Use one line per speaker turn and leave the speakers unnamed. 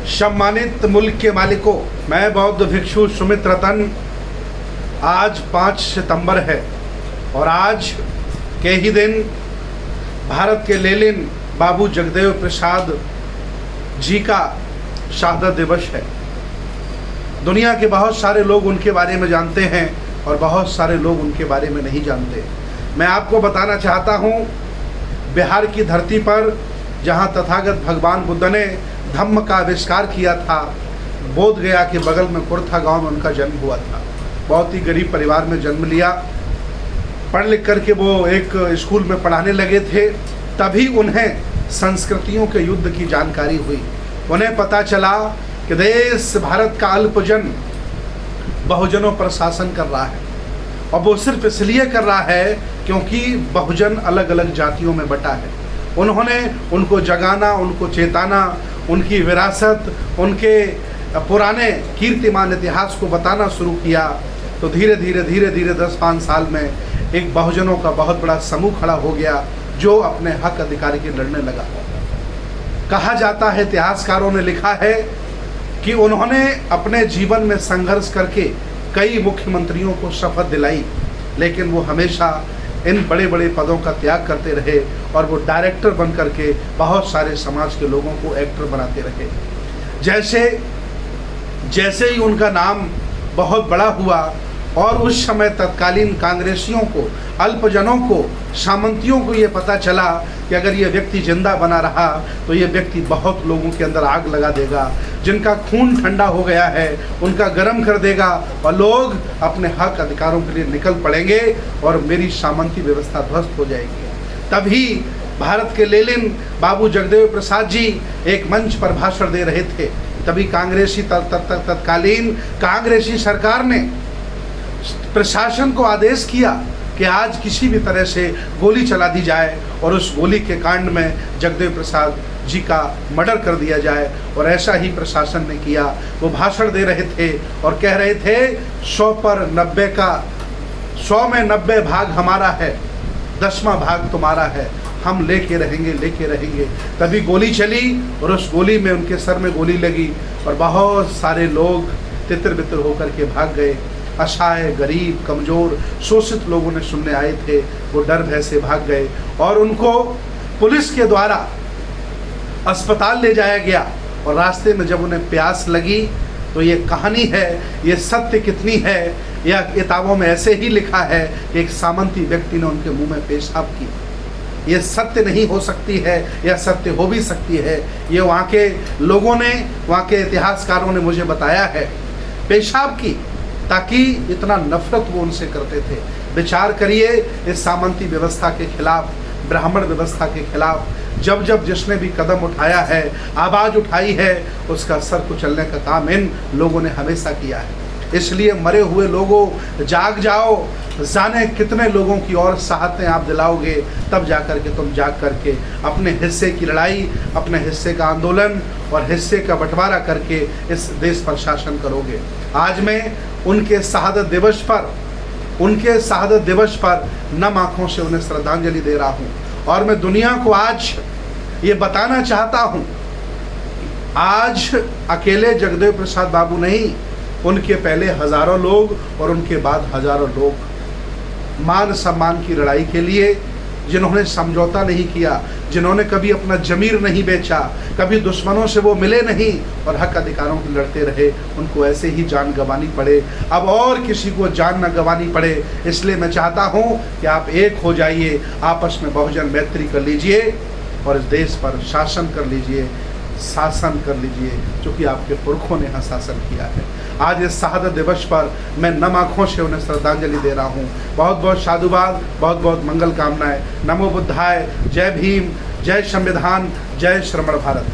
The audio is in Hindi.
सम्मानित मुल्क के मालिकों, मैं बौद्ध भिक्षु सुमित रतन। आज 5 सितंबर है और आज के ही दिन भारत के लेलिन बाबू जगदेव प्रसाद जी का शहादत दिवस है। दुनिया के बहुत सारे लोग उनके बारे में जानते हैं और बहुत सारे लोग उनके बारे में नहीं जानते। मैं आपको बताना चाहता हूँ, बिहार की धरती पर जहाँ तथागत भगवान बुद्ध ने धम्म का आविष्कार किया था, बोध गया के बगल में कुर्था गांव में उनका जन्म हुआ था। बहुत ही गरीब परिवार में जन्म लिया। पढ़ लिख करके वो एक स्कूल में पढ़ाने लगे थे, तभी उन्हें संस्कृतियों के युद्ध की जानकारी हुई। उन्हें पता चला कि देश भारत का अल्पजन बहुजनों पर शासन कर रहा है, और वो सिर्फ इसलिए कर रहा है क्योंकि बहुजन अलग अलग जातियों में बटा है। उन्होंने उनको जगाना, उनको चेताना, उनकी विरासत, उनके पुराने कीर्तिमान इतिहास को बताना शुरू किया। तो धीरे धीरे 10-5 साल में एक बहुजनों का बहुत बड़ा समूह खड़ा हो गया जो अपने हक अधिकार के लड़ने लगा। कहा जाता है, इतिहासकारों ने लिखा है कि उन्होंने अपने जीवन में संघर्ष करके कई मुख्यमंत्रियों को शपथ दिलाई, लेकिन वो हमेशा इन बड़े बड़े पदों का त्याग करते रहे और वो डायरेक्टर बन करके बहुत सारे समाज के लोगों को एक्टर बनाते रहे। जैसे ही उनका नाम बहुत बड़ा हुआ और उस समय तत्कालीन कांग्रेसियों को, अल्पजनों को, सामंतियों को ये पता चला कि अगर ये व्यक्ति जिंदा बना रहा तो ये व्यक्ति बहुत लोगों के अंदर आग लगा देगा, जिनका खून ठंडा हो गया है उनका गर्म कर देगा और लोग अपने हक अधिकारों के लिए निकल पड़ेंगे और मेरी सामंती व्यवस्था ध्वस्त हो जाएगी। तभी भारत के लेलिन बाबू जगदेव प्रसाद जी एक मंच पर भाषण दे रहे थे। तभी तत्कालीन कांग्रेसी सरकार ने प्रशासन को आदेश किया कि आज किसी भी तरह से गोली चला दी जाए और उस गोली के कांड में जगदेव प्रसाद जी का मर्डर कर दिया जाए। और ऐसा ही प्रशासन ने किया। वो भाषण दे रहे थे और कह रहे थे 100 पर 90 का 100 में 90 भाग हमारा है, 10वां भाग तुम्हारा है, हम लेके रहेंगे। तभी गोली चली और उस गोली में उनके सर में गोली लगी और बहुत सारे लोग तितर बितर होकर के भाग गए। असहाय, गरीब, कमज़ोर, शोषित लोगों ने सुनने आए थे, वो डर भय से भाग गए और उनको पुलिस के द्वारा अस्पताल ले जाया गया। और रास्ते में जब उन्हें प्यास लगी तो ये कहानी है, ये सत्य कितनी है, या किताबों में ऐसे ही लिखा है कि एक सामंती व्यक्ति ने उनके मुंह में पेशाब की। ये सत्य नहीं हो सकती है या सत्य हो भी सकती है, ये वहाँ के लोगों ने, वहाँ के इतिहासकारों ने मुझे बताया है। पेशाब की, ताकि इतना नफरत वो उनसे करते थे। विचार करिए, इस सामंती व्यवस्था के खिलाफ, ब्राह्मण व्यवस्था के खिलाफ जब जिसने भी कदम उठाया है, आवाज़ उठाई है, उसका सर कुचलने का काम इन लोगों ने हमेशा किया है। इसलिए मरे हुए लोगों, जाग जाओ। जाने कितने लोगों की और साहतें आप दिलाओगे, तब जाकर के तुम जाग करके अपने हिस्से की लड़ाई, अपने हिस्से का आंदोलन और हिस्से का बंटवारा करके इस देश पर शासन करोगे। आज मैं उनके शहादत दिवस पर नम आँखों से उन्हें श्रद्धांजलि दे रहा हूँ। और मैं दुनिया को आज ये बताना चाहता हूँ, आज अकेले जगदेव प्रसाद बाबू नहीं, उनके पहले हज़ारों लोग और उनके बाद हज़ारों लोग मान सम्मान की लड़ाई के लिए, जिन्होंने समझौता नहीं किया, जिन्होंने कभी अपना ज़मीर नहीं बेचा, कभी दुश्मनों से वो मिले नहीं और हक अधिकारों के लड़ते रहे, उनको ऐसे ही जान गंवानी पड़े, अब और किसी को जान न गंवानी पड़े। इसलिए मैं चाहता हूँ कि आप एक हो जाइए, आपस में बहुजन मैत्री कर लीजिए और इस देश पर शासन कर लीजिए, क्योंकि आपके पुरखों ने यहाँ शासन किया है। आज इस शहादत दिवस पर मैं नम आँखों से उन्हें श्रद्धांजलि दे रहा हूँ। बहुत बहुत साधुवाद, बहुत बहुत मंगल कामनाएं। नमो बुद्धाय। जय भीम, जय संविधान, जय श्रमण भारत।